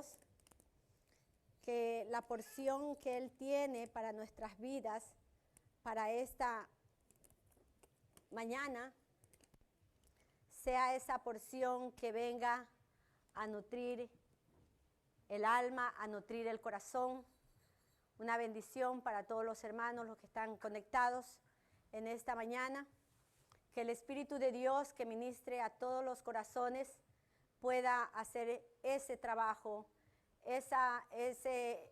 Dios que la porción que Él tiene para nuestras vidas, para esta mañana, sea esa porción que venga a nutrir el alma, a nutrir el corazón. Una bendición para todos los hermanos, los que están conectados en esta mañana. Que el Espíritu de Dios que ministre a todos los corazones pueda hacer ese trabajo, ese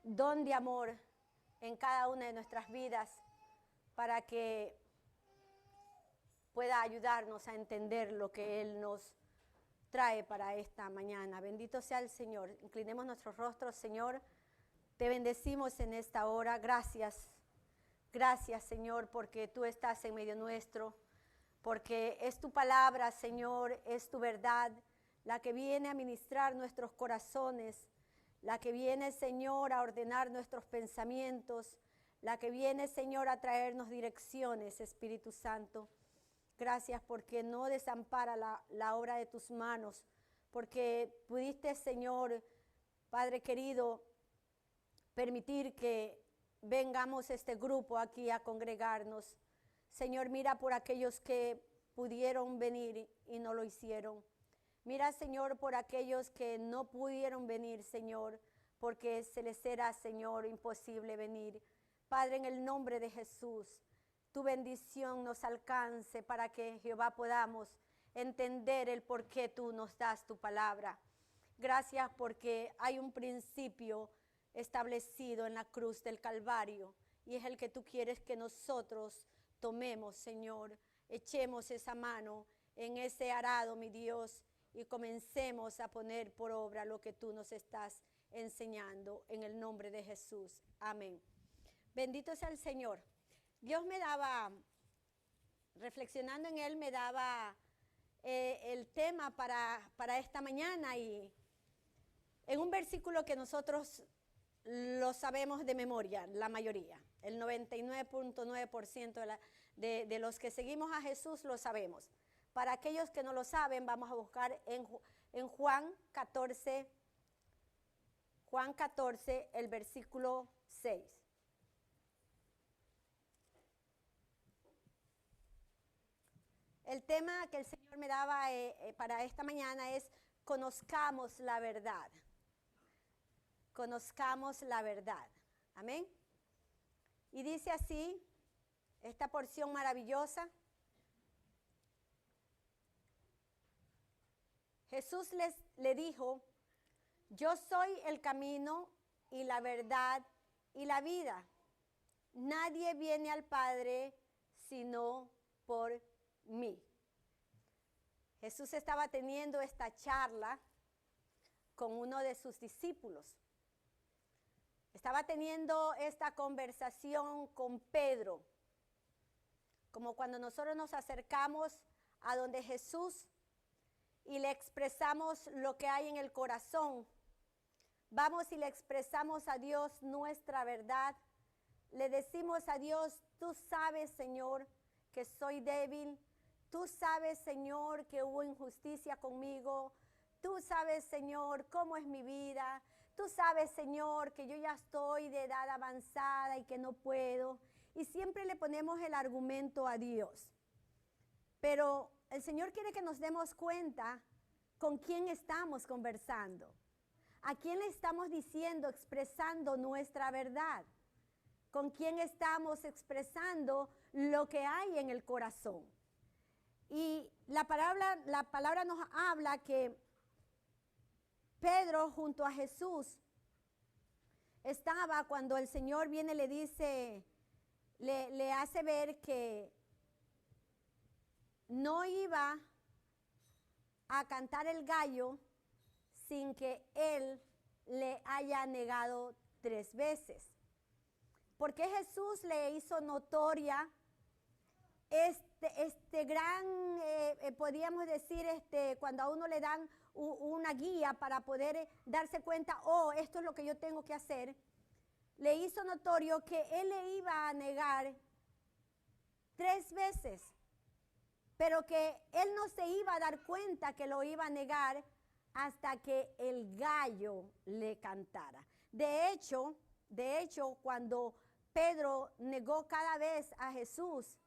don de amor en cada una de nuestras vidas, para que pueda ayudarnos a entender lo que Él nos trae para esta mañana. Bendito sea el Señor. Inclinemos nuestros rostros, Señor. Te bendecimos en esta hora. Gracias. Gracias, Señor, porque tú estás en medio nuestro, porque es tu palabra, Señor, es tu verdad, la que viene a ministrar nuestros corazones, la que viene, Señor, a ordenar nuestros pensamientos, la que viene, Señor, a traernos direcciones, Espíritu Santo. Gracias porque no desampara la obra de tus manos, porque pudiste, Señor, Padre querido, permitir que vengamos este grupo aquí a congregarnos. Señor, mira por aquellos que pudieron venir y no lo hicieron. Mira, Señor, por aquellos que no pudieron venir, Señor, porque se les era, Señor, imposible venir. Padre, en el nombre de Jesús, tu bendición nos alcance para que, Jehová, podamos entender el por qué tú nos das tu palabra. Gracias porque hay un principio establecido en la cruz del Calvario y es el que tú quieres que nosotros tomemos, Señor. Echemos esa mano en ese arado, mi Dios, y comencemos a poner por obra lo que tú nos estás enseñando en el nombre de Jesús. Amén. Bendito sea el Señor. Dios me daba, reflexionando en Él, me daba el tema para esta mañana, y en un versículo que nosotros lo sabemos de memoria, la mayoría, el 99.9% de los que seguimos a Jesús lo sabemos. Para aquellos que no lo saben, vamos a buscar en Juan 14, el versículo 6. El tema que el Señor me daba para esta mañana es: conozcamos la verdad. Conozcamos la verdad. Amén. Y dice así, esta porción maravillosa: Jesús le dijo: yo soy el camino y la verdad y la vida. Nadie viene al Padre sino por mí. Jesús estaba teniendo esta charla con uno de sus discípulos. Estaba teniendo esta conversación con Pedro, como cuando nosotros nos acercamos a donde Jesús y le expresamos lo que hay en el corazón. Vamos y le expresamos a Dios nuestra verdad. Le decimos a Dios: tú sabes, Señor, que soy débil. Tú sabes, Señor, que hubo injusticia conmigo. Tú sabes, Señor, cómo es mi vida. Tú sabes, Señor, que yo ya estoy de edad avanzada y que no puedo. Y siempre le ponemos el argumento a Dios. Pero el Señor quiere que nos demos cuenta con quién estamos conversando. ¿A quién le estamos diciendo, expresando nuestra verdad? ¿Con quién estamos expresando lo que hay en el corazón? Y la palabra nos habla que Pedro junto a Jesús estaba cuando el Señor viene y le dice, le hace ver que no iba a cantar el gallo sin que él le haya negado 3 veces. Porque Jesús le hizo notoria este gran, podríamos decir, cuando a uno le dan una guía para poder darse cuenta: oh, esto es lo que yo tengo que hacer. Le hizo notorio que él le iba a negar 3 veces, pero que él no se iba a dar cuenta que lo iba a negar hasta que el gallo le cantara. De hecho, cuando Pedro negó cada vez a Jesús,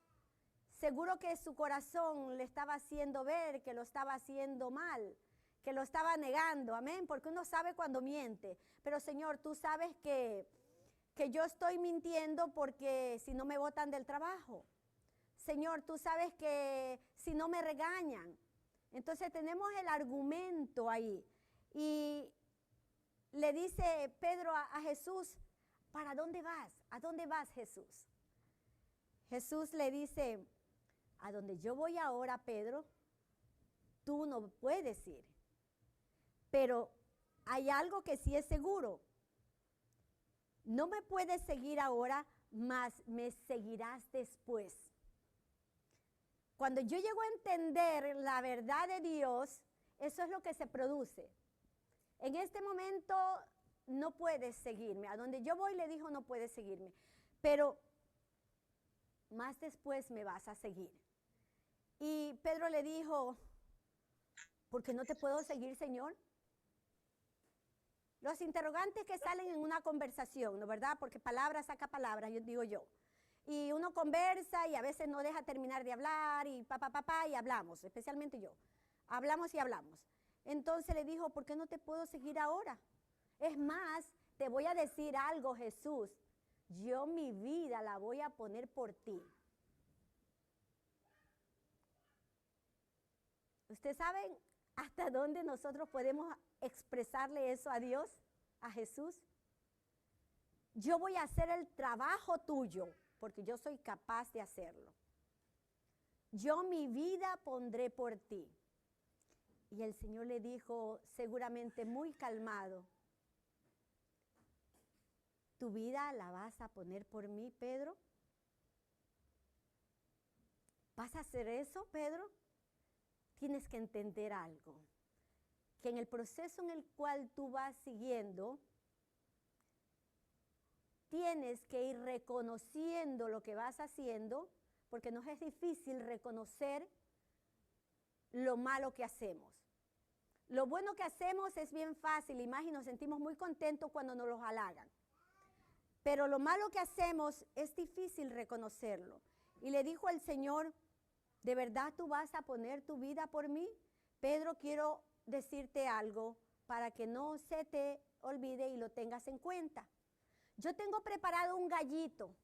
seguro que su corazón le estaba haciendo ver que lo estaba haciendo mal, que lo estaba negando, amén, porque uno sabe cuando miente. Pero Señor, tú sabes que yo estoy mintiendo porque si no me botan del trabajo. Señor, tú sabes que si no me regañan. Entonces tenemos el argumento ahí. Y le dice Pedro a Jesús, ¿para dónde vas? ¿A dónde vas, Jesús? Jesús le dice, a donde yo voy ahora, Pedro, tú no puedes ir. Pero hay algo que sí es seguro. No me puedes seguir ahora, mas me seguirás después. Cuando yo llego a entender la verdad de Dios, eso es lo que se produce. En este momento no puedes seguirme. A donde yo voy le dijo, no puedes seguirme. Pero más después me vas a seguir. Y Pedro le dijo, ¿por qué no te puedo seguir, Señor? Los interrogantes que salen en una conversación, ¿no verdad? Porque palabra saca palabra, yo digo yo. Y uno conversa y a veces no deja terminar de hablar y y hablamos, especialmente yo. Hablamos y hablamos. Entonces le dijo, ¿por qué no te puedo seguir ahora? Es más, te voy a decir algo, Jesús. Yo mi vida la voy a poner por ti. ¿Ustedes saben hasta dónde nosotros podemos expresarle eso a Dios, a Jesús? Yo voy a hacer el trabajo tuyo, porque yo soy capaz de hacerlo. Yo mi vida pondré por ti. Y el Señor le dijo, seguramente muy calmado, ¿tu vida la vas a poner por mí, Pedro? ¿Vas a hacer eso, Pedro? Tienes que entender algo, que en el proceso en el cual tú vas siguiendo, tienes que ir reconociendo lo que vas haciendo, porque nos es difícil reconocer lo malo que hacemos. Lo bueno que hacemos es bien fácil, y más y nos sentimos muy contentos cuando nos los halagan. Pero lo malo que hacemos es difícil reconocerlo. Y le dijo el Señor, ¿de verdad tú vas a poner tu vida por mí? Pedro, quiero decirte algo para que no se te olvide y lo tengas en cuenta. Yo tengo preparado un gallito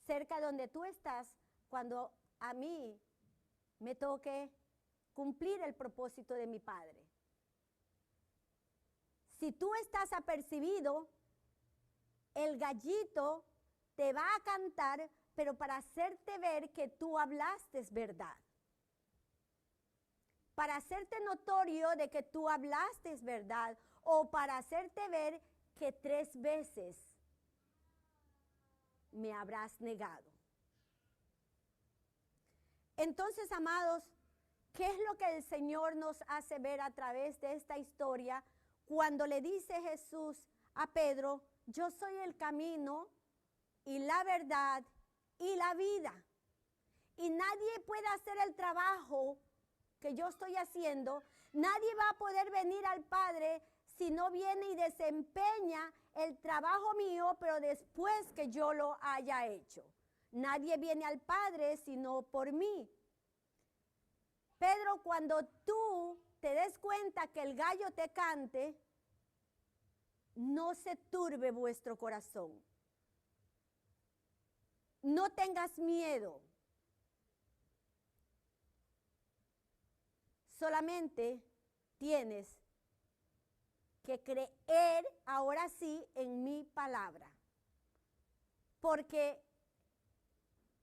cerca de donde tú estás cuando a mí me toque cumplir el propósito de mi Padre. Si tú estás apercibido, el gallito te va a cantar, pero para hacerte ver que tú hablaste verdad. Para hacerte notorio de que tú hablaste verdad, o para hacerte ver que 3 veces me habrás negado. Entonces, amados, ¿qué es lo que el Señor nos hace ver a través de esta historia cuando le dice Jesús a Pedro, yo soy el camino y la verdad y la vida? Y nadie puede hacer el trabajo que yo estoy haciendo. Nadie va a poder venir al Padre si no viene y desempeña el trabajo mío, pero después que yo lo haya hecho. Nadie viene al Padre sino por mí. Pedro, cuando tú te des cuenta que el gallo te cante, no se turbe vuestro corazón. No tengas miedo. Solamente tienes que creer ahora sí en mi palabra. Porque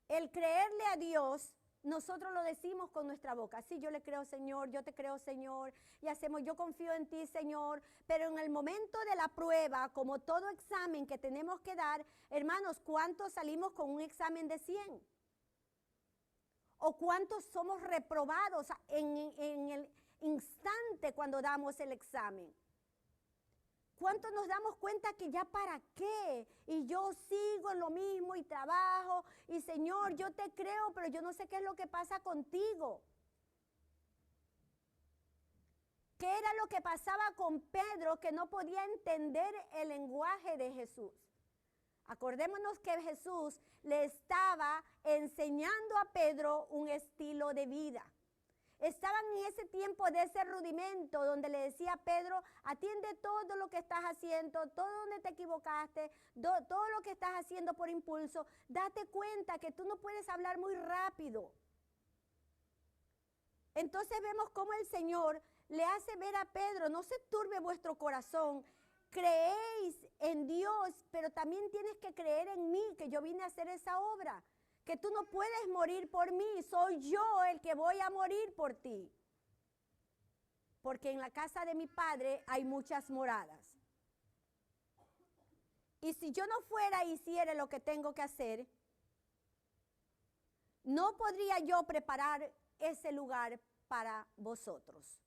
el creerle a Dios, nosotros lo decimos con nuestra boca. Sí, yo le creo, Señor, yo te creo, Señor, y hacemos, yo confío en ti, Señor. Pero en el momento de la prueba, como todo examen que tenemos que dar, hermanos, ¿cuántos salimos con un examen de 100? ¿O cuántos somos reprobados en el instante cuando damos el examen? ¿Cuántos nos damos cuenta que ya para qué? Y yo sigo en lo mismo y trabajo. Y Señor, yo te creo, pero yo no sé qué es lo que pasa contigo. ¿Qué era lo que pasaba con Pedro que no podía entender el lenguaje de Jesús? Acordémonos que Jesús le estaba enseñando a Pedro un estilo de vida. Estaban en ese tiempo de ese rudimento donde le decía a Pedro, atiende todo lo que estás haciendo, todo donde te equivocaste, todo lo que estás haciendo por impulso. Date cuenta que tú no puedes hablar muy rápido. Entonces vemos cómo el Señor le hace ver a Pedro, no se turbe vuestro corazón, creéis en Dios, pero también tienes que creer en mí, que yo vine a hacer esa obra. Que tú no puedes morir por mí, soy yo el que voy a morir por ti. Porque en la casa de mi Padre hay muchas moradas. Y si yo no fuera y hiciera lo que tengo que hacer, no podría yo preparar ese lugar para vosotros.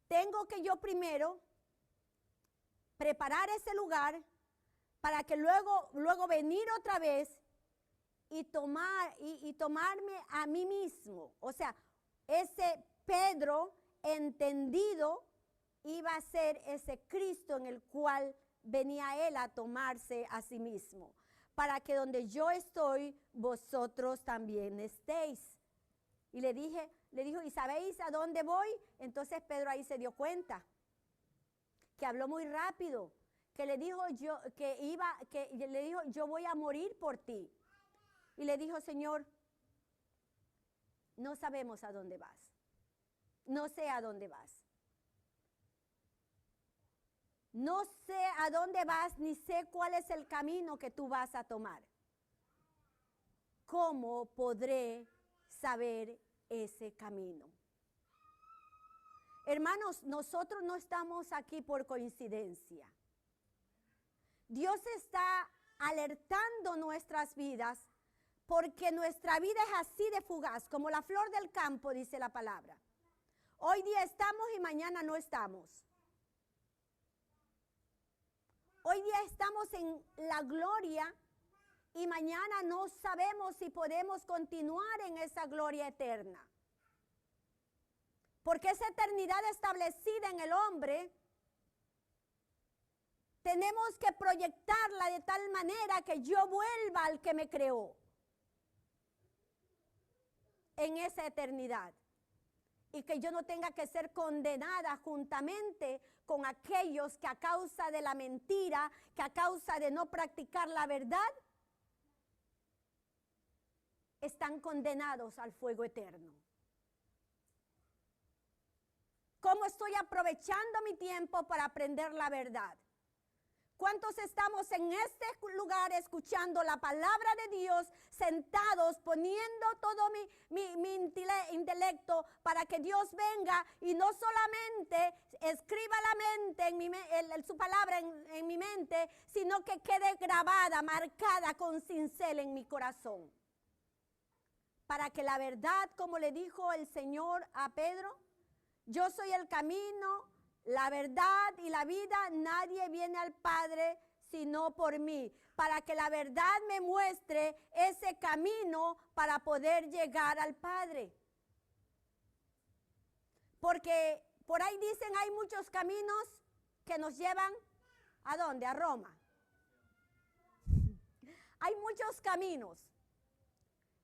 Tengo que yo primero preparar ese lugar para que luego venir otra vez y tomarme a mí mismo. O sea, ese Pedro entendido iba a ser ese Cristo en el cual venía él a tomarse a sí mismo. Para que donde yo estoy, vosotros también estéis. Y le dijo, ¿y sabéis a dónde voy? Entonces Pedro ahí se dio cuenta, que habló muy rápido. Que le dijo yo voy a morir por ti. Y le dijo, Señor, no sabemos a dónde vas. No sé a dónde vas. No sé a dónde vas, ni sé cuál es el camino que tú vas a tomar. ¿Cómo podré saber ese camino? Hermanos, nosotros no estamos aquí por coincidencia. Dios está alertando nuestras vidas porque nuestra vida es así de fugaz, como la flor del campo, dice la palabra. Hoy día estamos y mañana no estamos. Hoy día estamos en la gloria y mañana no sabemos si podemos continuar en esa gloria eterna. Porque esa eternidad establecida en el hombre, tenemos que proyectarla de tal manera que yo vuelva al que me creó en esa eternidad. Y que yo no tenga que ser condenada juntamente con aquellos que a causa de la mentira, que a causa de no practicar la verdad, están condenados al fuego eterno. ¿Cómo estoy aprovechando mi tiempo para aprender la verdad? ¿Cuántos estamos en este lugar escuchando la palabra de Dios, sentados, poniendo todo mi intelecto para que Dios venga y no solamente escriba la mente, su palabra en mi mente, sino que quede grabada, marcada con cincel en mi corazón? Para que la verdad, como le dijo el Señor a Pedro, yo soy el camino, la verdad y la vida, nadie viene al Padre sino por mí. Para que la verdad me muestre ese camino para poder llegar al Padre. Porque por ahí dicen hay muchos caminos que nos llevan, ¿a dónde? A Roma. Hay muchos caminos.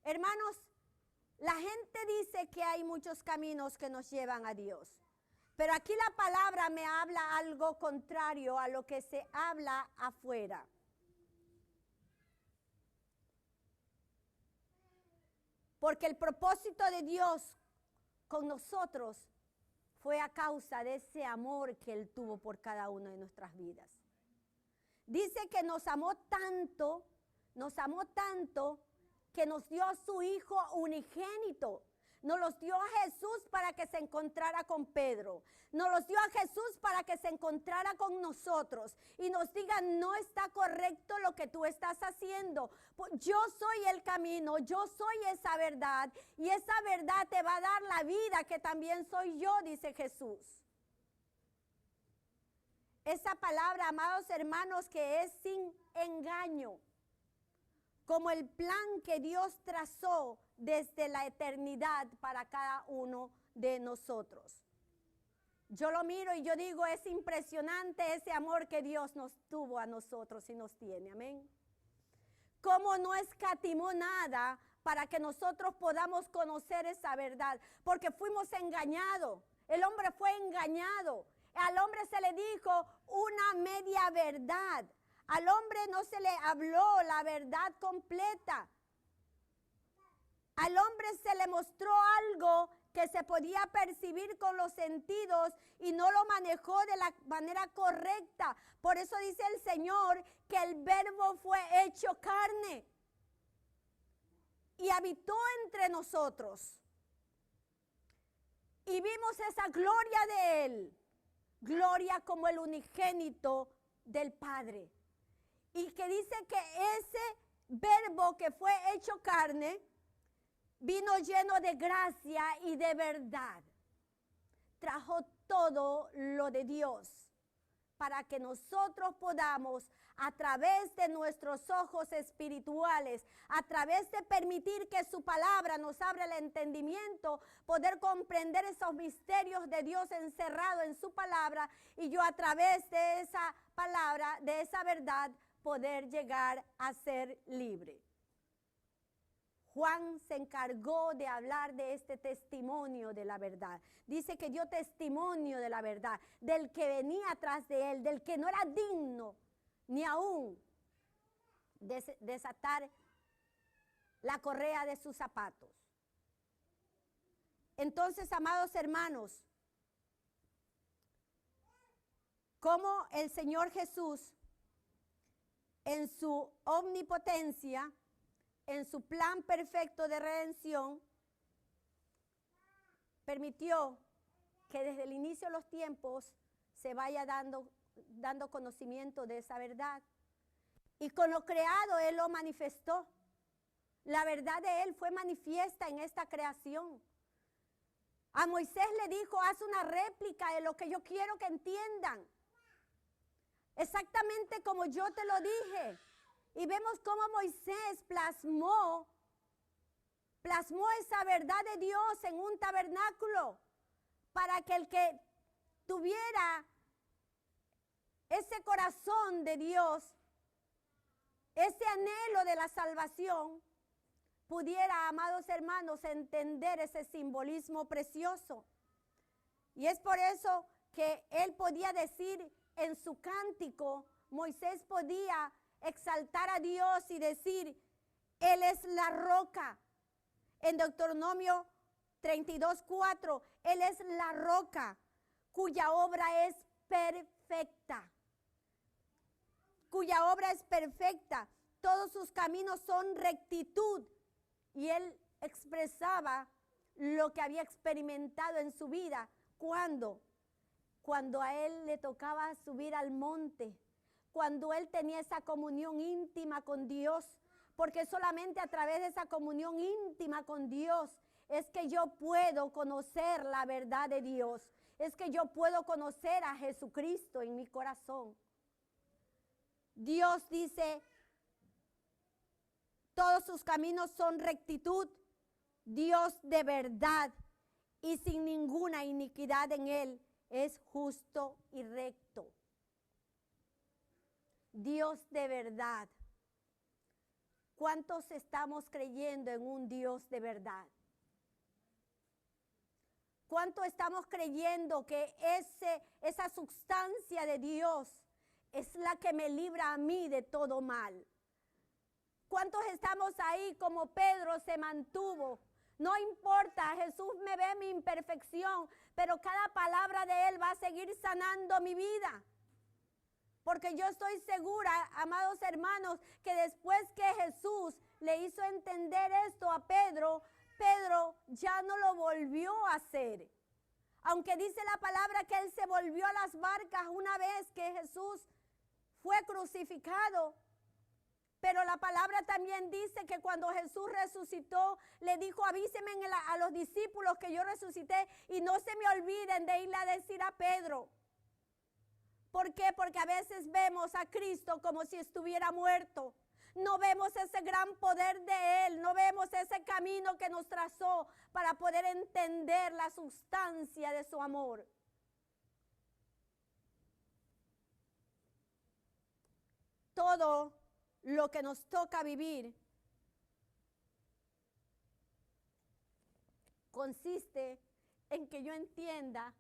Hermanos, la gente dice que hay muchos caminos que nos llevan a Dios. Pero aquí la palabra me habla algo contrario a lo que se habla afuera. Porque el propósito de Dios con nosotros fue a causa de ese amor que Él tuvo por cada una de nuestras vidas. Dice que nos amó tanto que nos dio a su Hijo unigénito. Nos los dio a Jesús para que se encontrara con Pedro. Nos los dio a Jesús para que se encontrara con nosotros. Y nos diga, no está correcto lo que tú estás haciendo. Yo soy el camino, yo soy esa verdad. Y esa verdad te va a dar la vida que también soy yo, dice Jesús. Esa palabra, amados hermanos, que es sin engaño. Como el plan que Dios trazó desde la eternidad para cada uno de nosotros. Yo lo miro y yo digo, es impresionante ese amor que Dios nos tuvo a nosotros y nos tiene, amén. Cómo no escatimó nada para que nosotros podamos conocer esa verdad, porque fuimos engañados, el hombre fue engañado, al hombre se le dijo una media verdad, al hombre no se le habló la verdad completa, al hombre se le mostró algo que se podía percibir con los sentidos y no lo manejó de la manera correcta. Por eso dice el Señor que el verbo fue hecho carne y habitó entre nosotros. Y vimos esa gloria de Él, gloria como el unigénito del Padre. Y que dice que ese verbo que fue hecho carne vino lleno de gracia y de verdad. Trajo todo lo de Dios para que nosotros podamos, a través de nuestros ojos espirituales, a través de permitir que su palabra nos abra el entendimiento, poder comprender esos misterios de Dios encerrados en su palabra, y yo a través de esa palabra, de esa verdad, poder llegar a ser libre. Juan se encargó de hablar de este testimonio de la verdad. Dice que dio testimonio de la verdad, del que venía atrás de él, del que no era digno ni aún desatar la correa de sus zapatos. Entonces, amados hermanos, como el Señor Jesús, en su omnipotencia, en su plan perfecto de redención, permitió que desde el inicio de los tiempos se vaya dando conocimiento de esa verdad. Y con lo creado Él lo manifestó. La verdad de Él fue manifiesta en esta creación. A Moisés le dijo, haz una réplica de lo que yo quiero que entiendan. Exactamente como yo te lo dije. Y vemos cómo Moisés plasmó esa verdad de Dios en un tabernáculo para que el que tuviera ese corazón de Dios, ese anhelo de la salvación, pudiera, amados hermanos, entender ese simbolismo precioso. Y es por eso que él podía decir en su cántico, Moisés podía exaltar a Dios y decir, Él es la roca. En Deuteronomio 32:4, Él es la roca cuya obra es perfecta. Cuya obra es perfecta. Todos sus caminos son rectitud. Y Él expresaba lo que había experimentado en su vida. ¿Cuándo? Cuando a Él le tocaba subir al monte. Cuando Él tenía esa comunión íntima con Dios, porque solamente a través de esa comunión íntima con Dios es que yo puedo conocer la verdad de Dios, es que yo puedo conocer a Jesucristo en mi corazón. Dios dice, todos sus caminos son rectitud, Dios de verdad y sin ninguna iniquidad en Él, es justo y recto. Dios de verdad. ¿Cuántos estamos creyendo en un Dios de verdad? ¿Cuánto estamos creyendo que esa sustancia de Dios es la que me libra a mí de todo mal? ¿Cuántos estamos ahí como Pedro se mantuvo? No importa, Jesús me ve mi imperfección, pero cada palabra de Él va a seguir sanando mi vida. Porque yo estoy segura, amados hermanos, que después que Jesús le hizo entender esto a Pedro, Pedro ya no lo volvió a hacer. Aunque dice la palabra que él se volvió a las barcas una vez que Jesús fue crucificado. Pero la palabra también dice que cuando Jesús resucitó, le dijo, avísenme a los discípulos que yo resucité y no se me olviden de irle a decir a Pedro. ¿Por qué? Porque a veces vemos a Cristo como si estuviera muerto. No vemos ese gran poder de Él, no vemos ese camino que nos trazó para poder entender la sustancia de su amor. Todo lo que nos toca vivir consiste en que yo entienda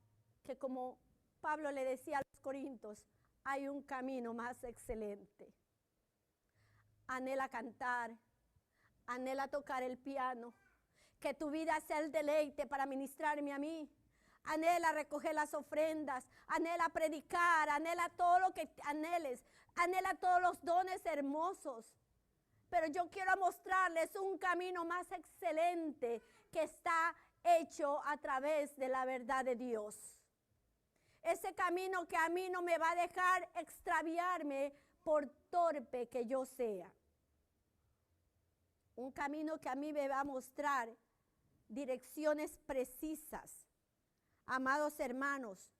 que, como Pablo le decía a los corintios, hay un camino más excelente. Anhela cantar, anhela tocar el piano, que tu vida sea el deleite para ministrarme a mí. Anhela recoger las ofrendas, anhela predicar, anhela todo lo que anheles, anhela todos los dones hermosos. Pero yo quiero mostrarles un camino más excelente que está hecho a través de la verdad de Dios. Ese camino que a mí no me va a dejar extraviarme por torpe que yo sea. Un camino que a mí me va a mostrar direcciones precisas. Amados hermanos,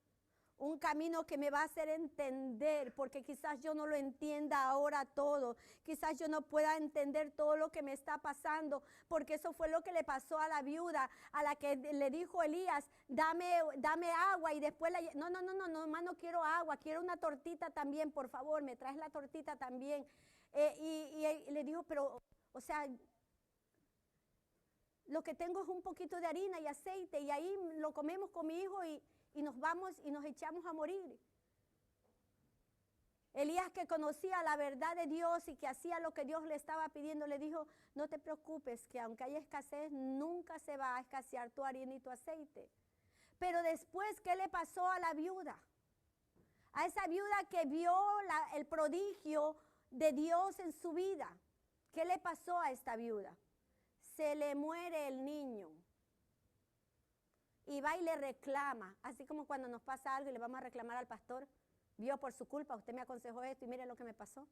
un camino que me va a hacer entender, porque quizás yo no lo entienda ahora todo, quizás yo no pueda entender todo lo que me está pasando, porque eso fue lo que le pasó a la viuda, a la que le dijo Elías, dame agua, y después no, más no quiero agua, quiero una tortita también, por favor, me traes la tortita también. Y le dijo, pero, o sea, lo que tengo es un poquito de harina y aceite, y ahí lo comemos con mi hijo y nos vamos y nos echamos a morir. Elías, que conocía la verdad de Dios y que hacía lo que Dios le estaba pidiendo, le dijo, no te preocupes, que aunque haya escasez, nunca se va a escasear tu harina y tu aceite. Pero después, ¿qué le pasó a la viuda? A esa viuda que vio el prodigio de Dios en su vida. ¿Qué le pasó a esta viuda? Se le muere el niño. Y va y le reclama, así como cuando nos pasa algo y le vamos a reclamar al pastor, vio por su culpa, usted me aconsejó esto y mire lo que me pasó.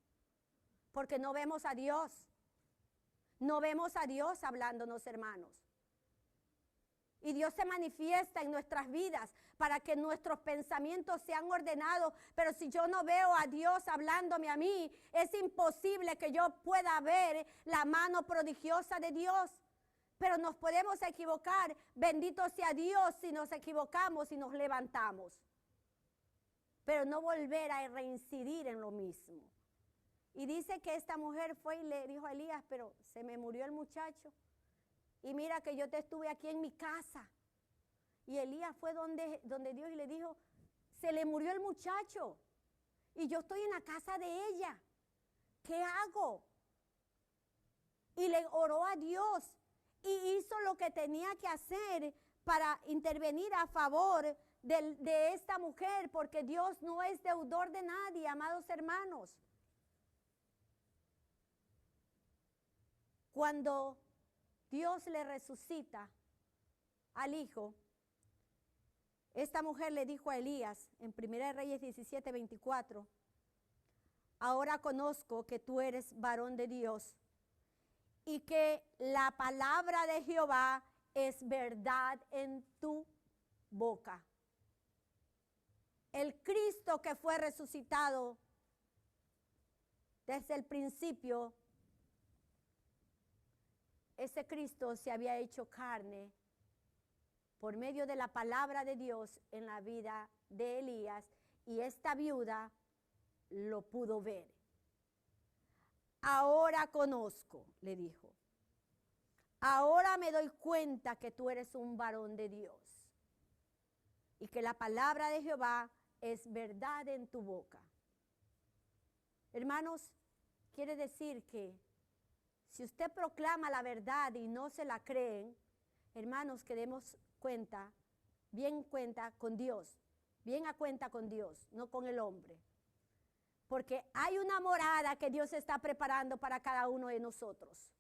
Porque no vemos a Dios, no vemos a Dios hablándonos, hermanos. Y Dios se manifiesta en nuestras vidas para que nuestros pensamientos sean ordenados, pero si yo no veo a Dios hablándome a mí, es imposible que yo pueda ver la mano prodigiosa de Dios. Pero nos podemos equivocar, bendito sea Dios si nos equivocamos y nos levantamos. Pero no volver a reincidir en lo mismo. Y dice que esta mujer fue y le dijo a Elías, pero se me murió el muchacho. Y mira que yo te estuve aquí en mi casa. Y Elías fue donde Dios y le dijo, se le murió el muchacho. Y yo estoy en la casa de ella. ¿Qué hago? Y le oró a Dios. Y hizo lo que tenía que hacer para intervenir a favor de esta mujer, porque Dios no es deudor de nadie, amados hermanos. Cuando Dios le resucita al hijo, esta mujer le dijo a Elías en 1 Reyes 17:24, ahora conozco que tú eres varón de Dios y que la palabra de Jehová es verdad en tu boca. El Cristo que fue resucitado desde el principio, ese Cristo se había hecho carne por medio de la palabra de Dios en la vida de Elías, y esta viuda lo pudo ver. Ahora conozco, le dijo. Ahora me doy cuenta que tú eres un varón de Dios y que la palabra de Jehová es verdad en tu boca. Hermanos, quiere decir que si usted proclama la verdad y no se la creen, hermanos, que demos cuenta, bien cuenta con Dios, bien a cuenta con Dios, no con el hombre. Porque hay una morada que Dios está preparando para cada uno de nosotros.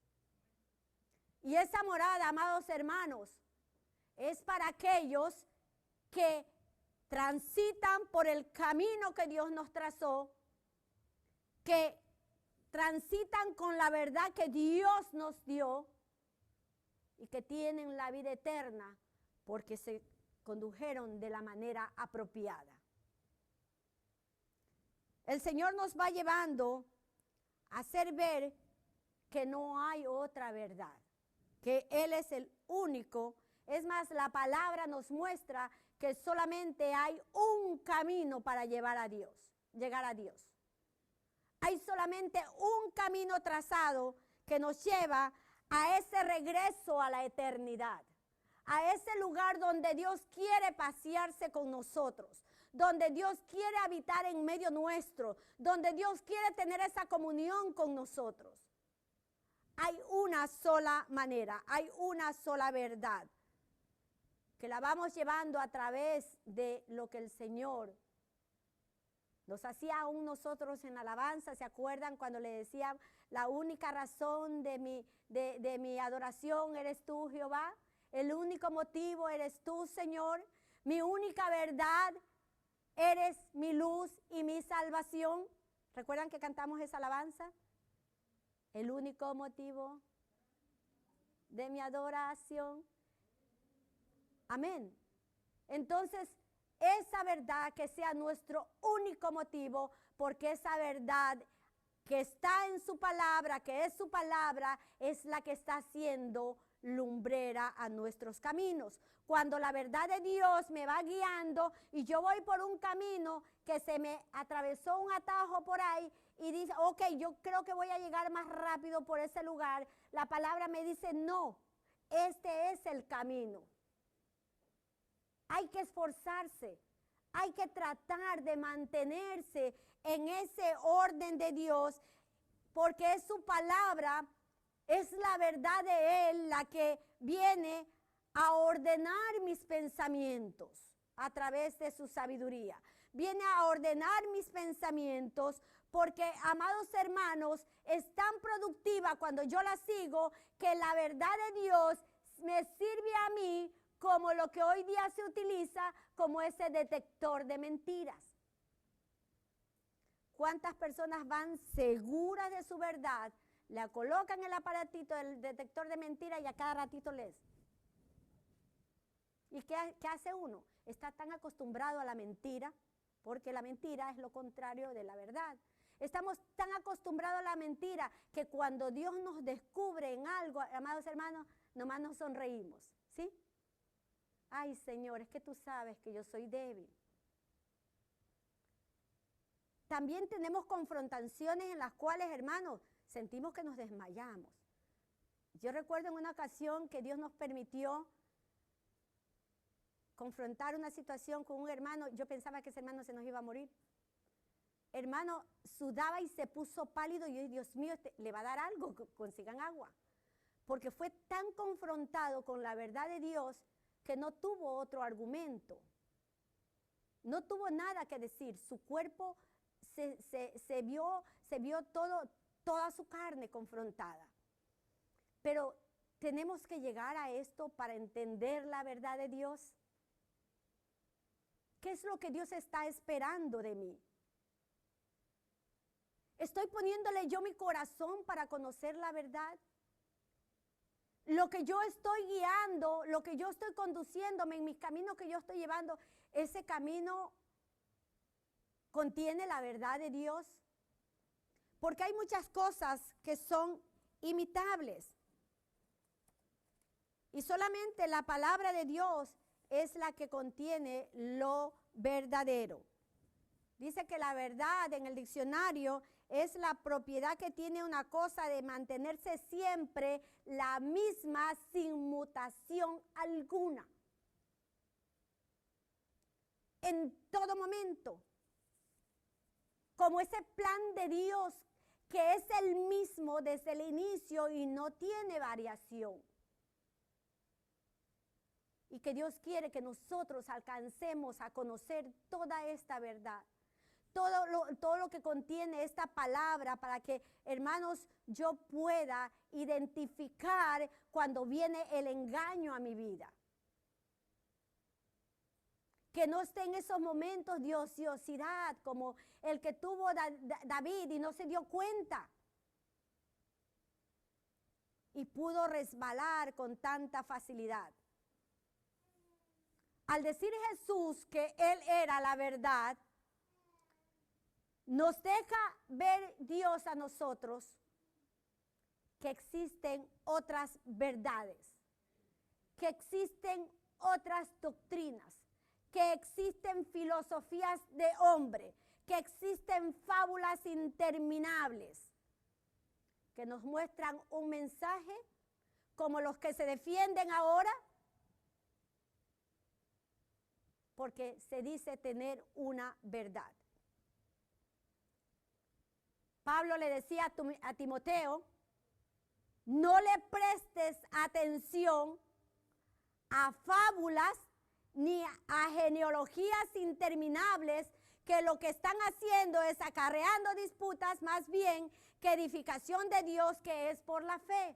Y esa morada, amados hermanos, es para aquellos que transitan por el camino que Dios nos trazó, que transitan con la verdad que Dios nos dio y que tienen la vida eterna porque se condujeron de la manera apropiada. El Señor nos va llevando a hacer ver que no hay otra verdad, que Él es el único. Es más, la palabra nos muestra que solamente hay un camino para llegar a Dios. Hay solamente un camino trazado que nos lleva a ese regreso a la eternidad, a ese lugar donde Dios quiere pasearse con nosotros, donde Dios quiere habitar en medio nuestro, donde Dios quiere tener esa comunión con nosotros. Hay una sola manera, hay una sola verdad, que la vamos llevando a través de lo que el Señor nos hacía aún nosotros en alabanza. ¿Se acuerdan cuando le decían, la única razón de mi adoración eres tú, Jehová? El único motivo eres tú, Señor. Mi única verdad eres mi luz y mi salvación. ¿Recuerdan que cantamos esa alabanza? El único motivo de mi adoración. Amén. Entonces, esa verdad que sea nuestro único motivo, porque esa verdad que está en su palabra, que es su palabra, es la que está haciendo lumbrera a nuestros caminos. Cuando la verdad de Dios me va guiando y yo voy por un camino que se me atravesó un atajo por ahí y dice, ok, yo creo que voy a llegar más rápido por ese lugar, la palabra me dice, no, este es el camino. Hay que esforzarse, hay que tratar de mantenerse en ese orden de Dios, porque es su palabra, es la verdad de Él la que viene a ordenar mis pensamientos a través de su sabiduría. Viene a ordenar mis pensamientos porque, amados hermanos, es tan productiva cuando yo la sigo que la verdad de Dios me sirve a mí como lo que hoy día se utiliza como ese detector de mentiras. ¿Cuántas personas van seguras de su verdad, la colocan en el aparatito del detector de mentiras y a cada ratito lees? ¿Y qué hace uno? Está tan acostumbrado a la mentira, porque la mentira es lo contrario de la verdad. Estamos tan acostumbrados a la mentira que cuando Dios nos descubre en algo, amados hermanos, nomás nos sonreímos, ¿sí? Ay, Señor, es que tú sabes que yo soy débil. También tenemos confrontaciones en las cuales, hermanos, sentimos que nos desmayamos. Yo recuerdo en una ocasión que Dios nos permitió confrontar una situación con un hermano. Yo pensaba que ese hermano se nos iba a morir. Hermano, sudaba y se puso pálido. Y yo, Dios mío, le va a dar algo, consigan agua. Porque fue tan confrontado con la verdad de Dios que no tuvo otro argumento. No tuvo nada que decir. Su cuerpo se vio toda su carne confrontada. Pero tenemos que llegar a esto para entender la verdad de Dios. ¿Qué es lo que Dios está esperando de mí? ¿Estoy poniéndole yo mi corazón para conocer la verdad? Lo que yo estoy guiando, lo que yo estoy conduciéndome en mis caminos que yo estoy llevando, ese camino contiene la verdad de Dios. Porque hay muchas cosas que son imitables. Y solamente la palabra de Dios es la que contiene lo verdadero. Dice que la verdad en el diccionario es la propiedad que tiene una cosa de mantenerse siempre la misma sin mutación alguna. En todo momento. Como ese plan de Dios que es el mismo desde el inicio y no tiene variación. Y que Dios quiere que nosotros alcancemos a conocer toda esta verdad. Todo lo que contiene esta palabra para que, hermanos, yo pueda identificar cuando viene el engaño a mi vida. Que no esté en esos momentos de ociosidad como el que tuvo David y no se dio cuenta. Y pudo resbalar con tanta facilidad. Al decir Jesús que Él era la verdad, nos deja ver Dios a nosotros que existen otras verdades, que existen otras doctrinas, que existen filosofías de hombre, que existen fábulas interminables que nos muestran un mensaje como los que se defienden ahora, porque se dice tener una verdad. Pablo le decía a Timoteo, no le prestes atención a fábulas ni a genealogías interminables que lo que están haciendo es acarreando disputas más bien que edificación de Dios, que es por la fe.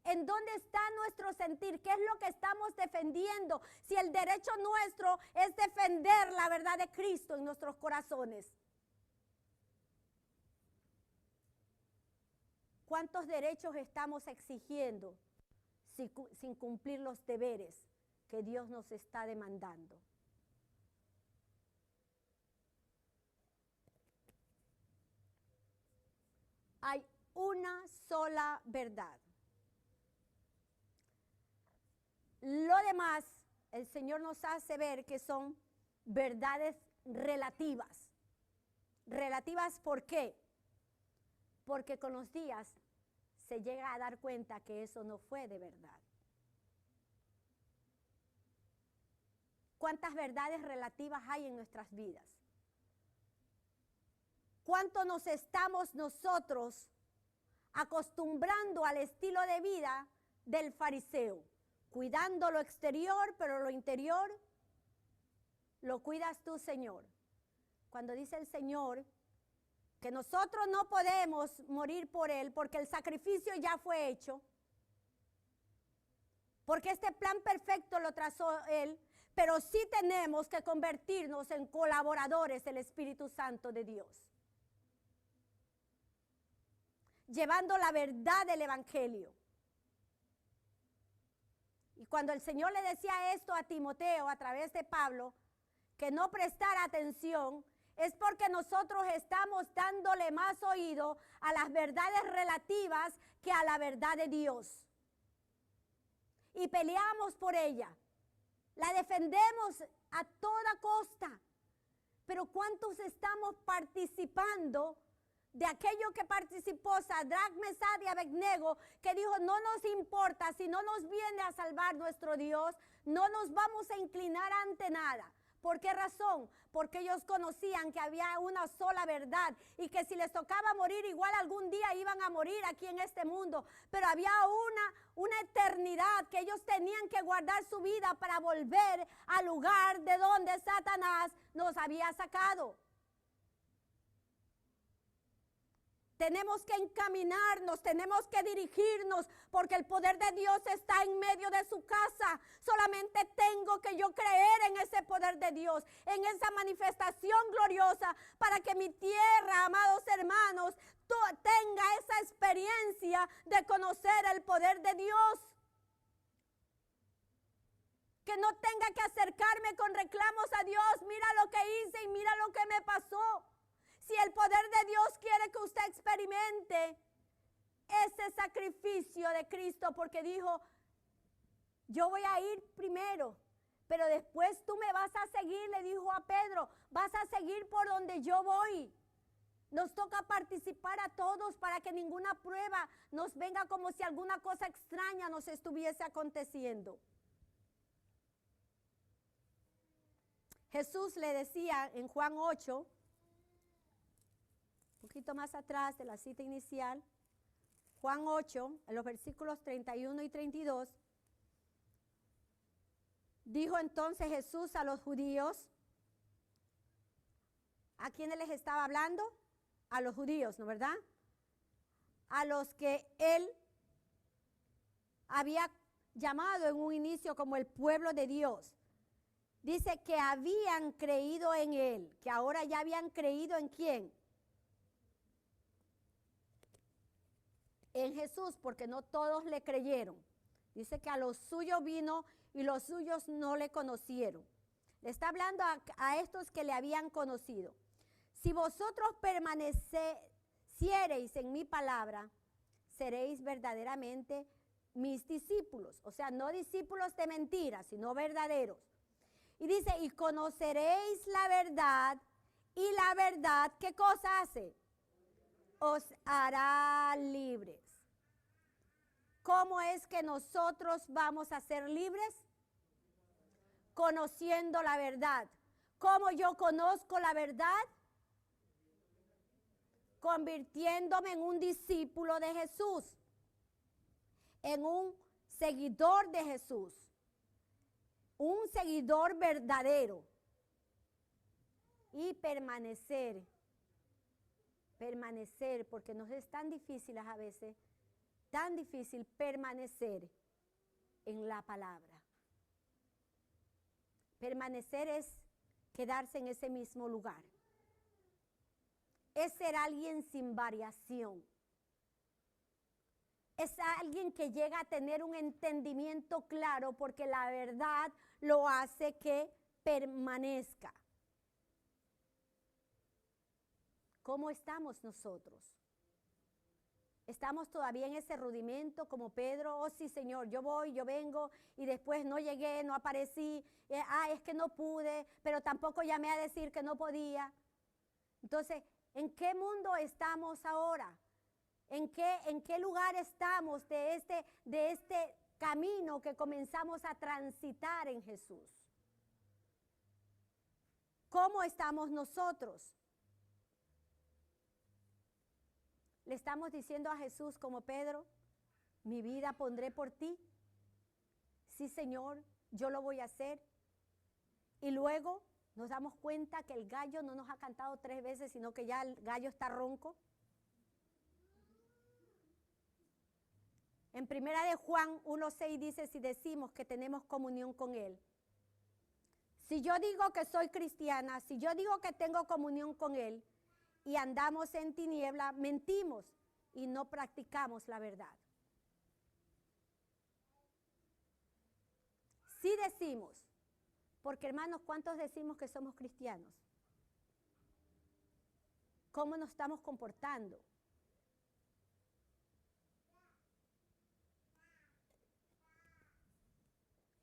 ¿En dónde está nuestro sentir? ¿Qué es lo que estamos defendiendo? Si el derecho nuestro es defender la verdad de Cristo en nuestros corazones. ¿Cuántos derechos estamos exigiendo sin cumplir los deberes que Dios nos está demandando? Hay una sola verdad. Lo demás, el Señor nos hace ver que son verdades relativas. ¿Relativas por qué? Porque con los días se llega a dar cuenta que eso no fue de verdad. ¿Cuántas verdades relativas hay en nuestras vidas? ¿Cuánto nos estamos nosotros acostumbrando al estilo de vida del fariseo? Cuidando lo exterior, pero lo interior lo cuidas tú, Señor. Cuando dice el Señor que nosotros no podemos morir por Él porque el sacrificio ya fue hecho, porque este plan perfecto lo trazó Él, pero sí tenemos que convertirnos en colaboradores del Espíritu Santo de Dios, llevando la verdad del Evangelio. Y cuando el Señor le decía esto a Timoteo a través de Pablo, que no prestara atención, es porque nosotros estamos dándole más oído a las verdades relativas que a la verdad de Dios. Y peleamos por ella. La defendemos a toda costa. Pero ¿cuántos estamos participando de aquello que participó Sadrach, Mesach y Abednego, que dijo, no nos importa, si no nos viene a salvar nuestro Dios, no nos vamos a inclinar ante nada? ¿Por qué razón? Porque ellos conocían que había una sola verdad y que si les tocaba morir, igual algún día iban a morir aquí en este mundo. Pero había una eternidad que ellos tenían que guardar su vida para volver al lugar de donde Satanás nos había sacado. Tenemos que encaminarnos, tenemos que dirigirnos, porque el poder de Dios está en medio de su casa. Solamente tengo que yo creer en ese poder de Dios, en esa manifestación gloriosa, para que mi tierra, amados hermanos, tenga esa experiencia de conocer el poder de Dios. Que no tenga que acercarme con reclamos a Dios. Mira lo que hice y mira lo que me pasó. Si el poder de Dios quiere que usted experimente ese sacrificio de Cristo, porque dijo, yo voy a ir primero, pero después tú me vas a seguir, le dijo a Pedro, vas a seguir por donde yo voy. Nos toca participar a todos para que ninguna prueba nos venga como si alguna cosa extraña nos estuviese aconteciendo. Jesús le decía en Juan 8, un poquito más atrás de la cita inicial, Juan 8, en los versículos 31 y 32, dijo entonces Jesús a los judíos, ¿a quiénes les estaba hablando? A los judíos, ¿no verdad? A los que él había llamado en un inicio como el pueblo de Dios. Dice que habían creído en él, que ahora ya habían creído en ¿quién? En Jesús, porque no todos le creyeron. Dice que a los suyos vino y los suyos no le conocieron. Le está hablando a estos que le habían conocido. Si vosotros permaneciereis en mi palabra, seréis verdaderamente mis discípulos. O sea, no discípulos de mentiras, sino verdaderos. Y dice, y conoceréis la verdad, y la verdad, ¿qué cosa hace? Os hará libres. ¿Cómo es que nosotros vamos a ser libres? Conociendo la verdad. ¿Cómo yo conozco la verdad? Convirtiéndome en un discípulo de Jesús, en un seguidor de Jesús, un seguidor verdadero. Y permanecer, porque nos es tan difícil a veces, tan difícil permanecer en la palabra. Permanecer es quedarse en ese mismo lugar. Es ser alguien sin variación. Es alguien que llega a tener un entendimiento claro porque la verdad lo hace que permanezca. ¿Cómo estamos nosotros? ¿Estamos todavía en ese rudimento como Pedro? Oh sí, Señor, yo voy, yo vengo y después no llegué, no aparecí. Es que no pude, pero tampoco llamé a decir que no podía. Entonces, ¿en qué mundo estamos ahora? ¿En qué lugar estamos de este camino que comenzamos a transitar en Jesús? ¿Cómo estamos nosotros? Le estamos diciendo a Jesús como Pedro, mi vida pondré por ti. Sí, Señor, yo lo voy a hacer. Y luego nos damos cuenta que el gallo no nos ha cantado 3 veces, sino que ya el gallo está ronco. En 1 de Juan 1:6 dice, si decimos que tenemos comunión con Él. Si yo digo que soy cristiana, si yo digo que tengo comunión con Él y andamos en tiniebla, mentimos y no practicamos la verdad. Si decimos, porque hermanos, ¿cuántos decimos que somos cristianos? ¿Cómo nos estamos comportando?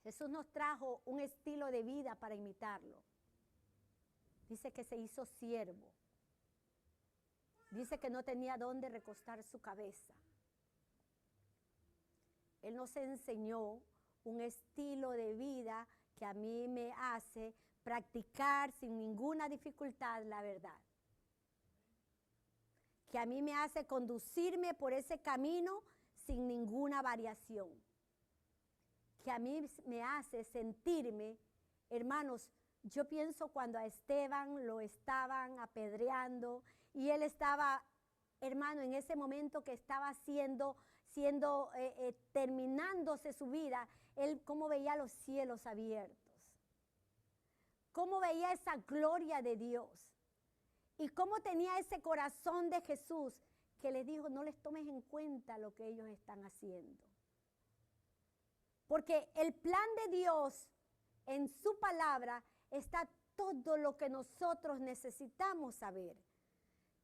Jesús nos trajo un estilo de vida para imitarlo. Dice que se hizo siervo. Dice que no tenía dónde recostar su cabeza. Él nos enseñó un estilo de vida que a mí me hace practicar sin ninguna dificultad la verdad. Que a mí me hace conducirme por ese camino sin ninguna variación. Que a mí me hace sentirme, hermanos, yo pienso cuando a Esteban lo estaban apedreando y él estaba, hermano, en ese momento que estaba terminándose su vida, él cómo veía los cielos abiertos, cómo veía esa gloria de Dios y cómo tenía ese corazón de Jesús que les dijo, no les tomes en cuenta lo que ellos están haciendo. Porque el plan de Dios en su palabra está todo lo que nosotros necesitamos saber.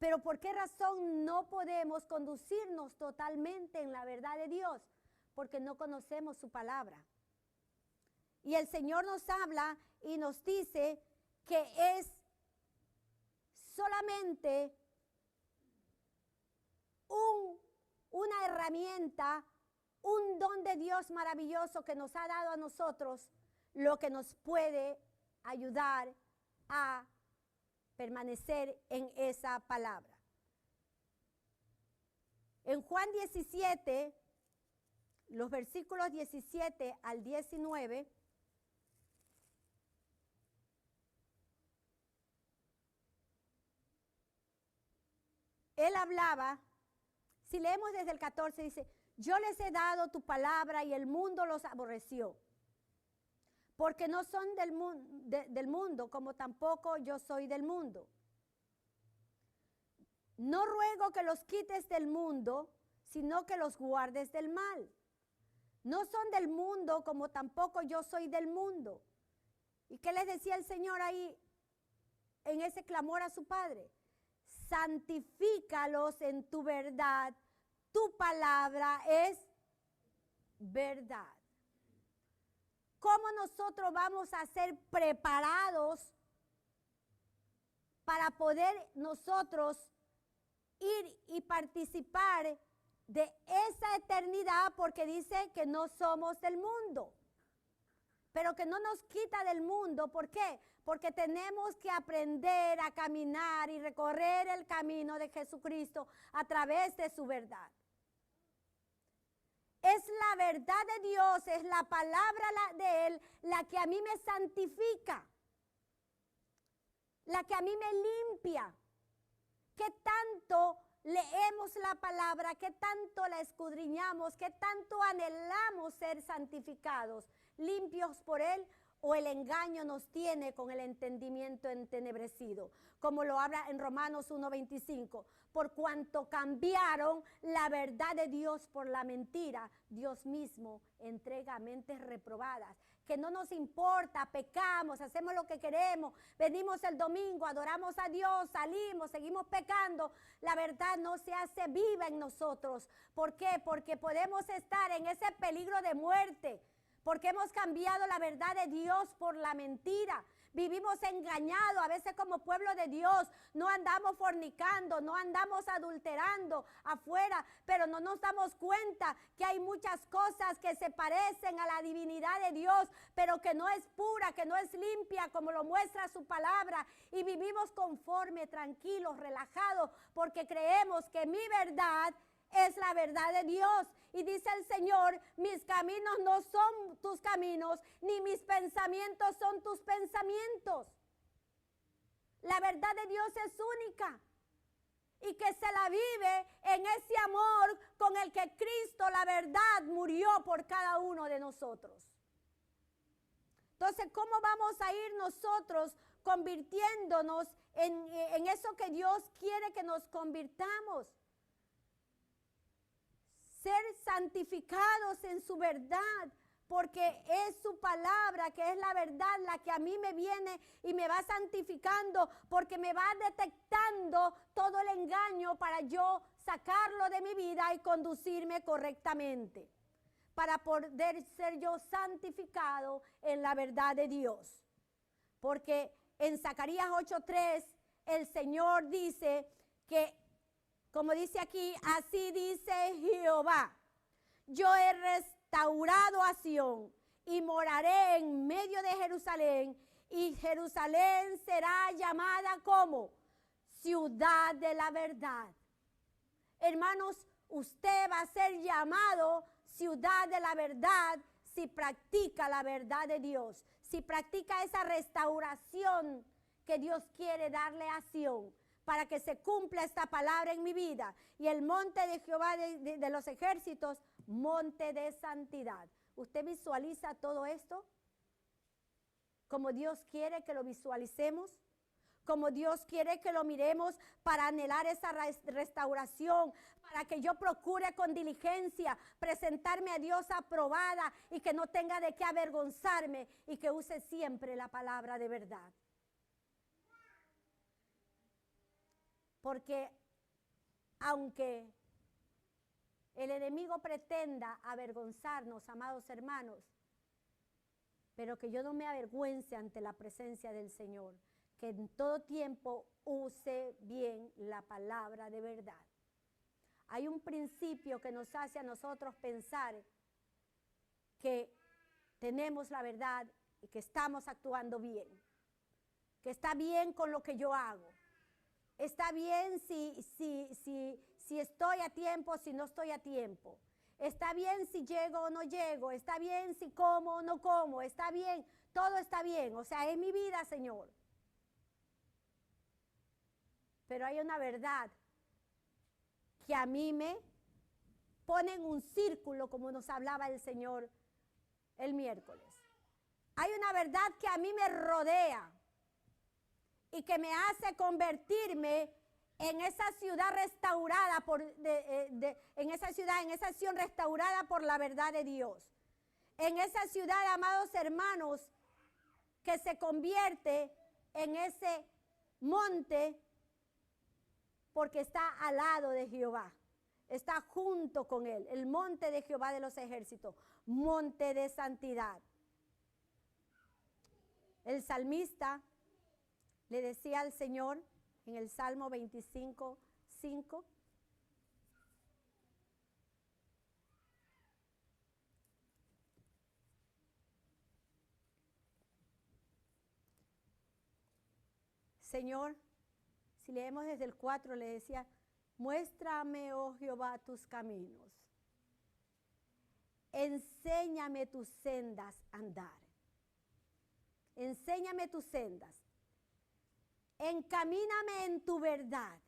Pero ¿por qué razón no podemos conducirnos totalmente en la verdad de Dios? Porque no conocemos su palabra. Y el Señor nos habla y nos dice que es solamente una herramienta, un don de Dios maravilloso que nos ha dado a nosotros, lo que nos puede ayudar a permanecer en esa palabra. En Juan 17, los versículos 17 al 19, él hablaba, si leemos desde el 14, dice, yo les he dado tu palabra y el mundo los aborreció, porque no son del mundo, como tampoco yo soy del mundo. No ruego que los quites del mundo, sino que los guardes del mal. No son del mundo, como tampoco yo soy del mundo. ¿Y qué les decía el Señor ahí en ese clamor a su Padre? Santifícalos en tu verdad, tu palabra es verdad. ¿Cómo nosotros vamos a ser preparados para poder nosotros ir y participar de esa eternidad? Porque dice que no somos del mundo, pero que no nos quita del mundo. ¿Por qué? Porque tenemos que aprender a caminar y recorrer el camino de Jesucristo a través de su verdad. Es la verdad de Dios, es la palabra de Él la que a mí me santifica, la que a mí me limpia. ¿Qué tanto leemos la palabra? ¿Qué tanto la escudriñamos? ¿Qué tanto anhelamos ser santificados, limpios por Él? ¿O el engaño nos tiene con el entendimiento entenebrecido? Como lo habla en Romanos 1:25. Por cuanto cambiaron la verdad de Dios por la mentira, Dios mismo entrega mentes reprobadas. Que no nos importa, pecamos, hacemos lo que queremos, venimos el domingo, adoramos a Dios, salimos, seguimos pecando. La verdad no se hace viva en nosotros. ¿Por qué? Porque podemos estar en ese peligro de muerte, porque hemos cambiado la verdad de Dios por la mentira. Vivimos engañados, a veces como pueblo de Dios, no andamos fornicando, no andamos adulterando afuera, pero no nos damos cuenta que hay muchas cosas que se parecen a la divinidad de Dios, pero que no es pura, que no es limpia, como lo muestra su palabra, y vivimos conforme, tranquilos, relajados, porque creemos que mi verdad es la verdad de Dios. Y dice el Señor, mis caminos no son tus caminos, ni mis pensamientos son tus pensamientos. La verdad de Dios es única y que se la vive en ese amor con el que Cristo, la verdad, murió por cada uno de nosotros. Entonces, ¿cómo vamos a ir nosotros convirtiéndonos en eso que Dios quiere que nos convirtamos? Ser santificados en su verdad, porque es su palabra, que es la verdad, la que a mí me viene y me va santificando, porque me va detectando todo el engaño para yo sacarlo de mi vida y conducirme correctamente, para poder ser yo santificado en la verdad de Dios. Porque en Zacarías 8:3 el Señor dice que, como dice aquí, así dice Jehová, yo he restaurado a Sión y moraré en medio de Jerusalén, y Jerusalén será llamada como ciudad de la verdad. Hermanos, usted va a ser llamado ciudad de la verdad si practica la verdad de Dios, si practica esa restauración que Dios quiere darle a Sión, para que se cumpla esta palabra en mi vida. Y el monte de Jehová de los ejércitos, monte de santidad. ¿Usted visualiza todo esto? Como Dios quiere que lo visualicemos, como Dios quiere que lo miremos para anhelar esa restauración, para que yo procure con diligencia presentarme a Dios aprobada y que no tenga de qué avergonzarme y que use siempre la palabra de verdad. Porque aunque el enemigo pretenda avergonzarnos, amados hermanos, pero que yo no me avergüence ante la presencia del Señor, que en todo tiempo use bien la palabra de verdad. Hay un principio que nos hace a nosotros pensar que tenemos la verdad y que estamos actuando bien, que está bien con lo que yo hago. Está bien si estoy a tiempo, si no estoy a tiempo. Está bien si llego o no llego. Está bien si como o no como. Está bien, todo está bien. O sea, es mi vida, Señor. Pero hay una verdad que a mí me pone en un círculo, como nos hablaba el Señor el miércoles. Hay una verdad que a mí me rodea y que me hace convertirme en esa ciudad restaurada en esa Sión restaurada por la verdad de Dios. En esa ciudad, amados hermanos, que se convierte en ese monte porque está al lado de Jehová. está junto con él. El monte de Jehová de los ejércitos, monte de santidad. El salmista le decía al Señor en el Salmo 25:5, Señor, si leemos desde el 4, le decía, muéstrame, oh Jehová, tus caminos. Enséñame tus sendas a andar. Enséñame tus sendas. Encamíname en tu verdad.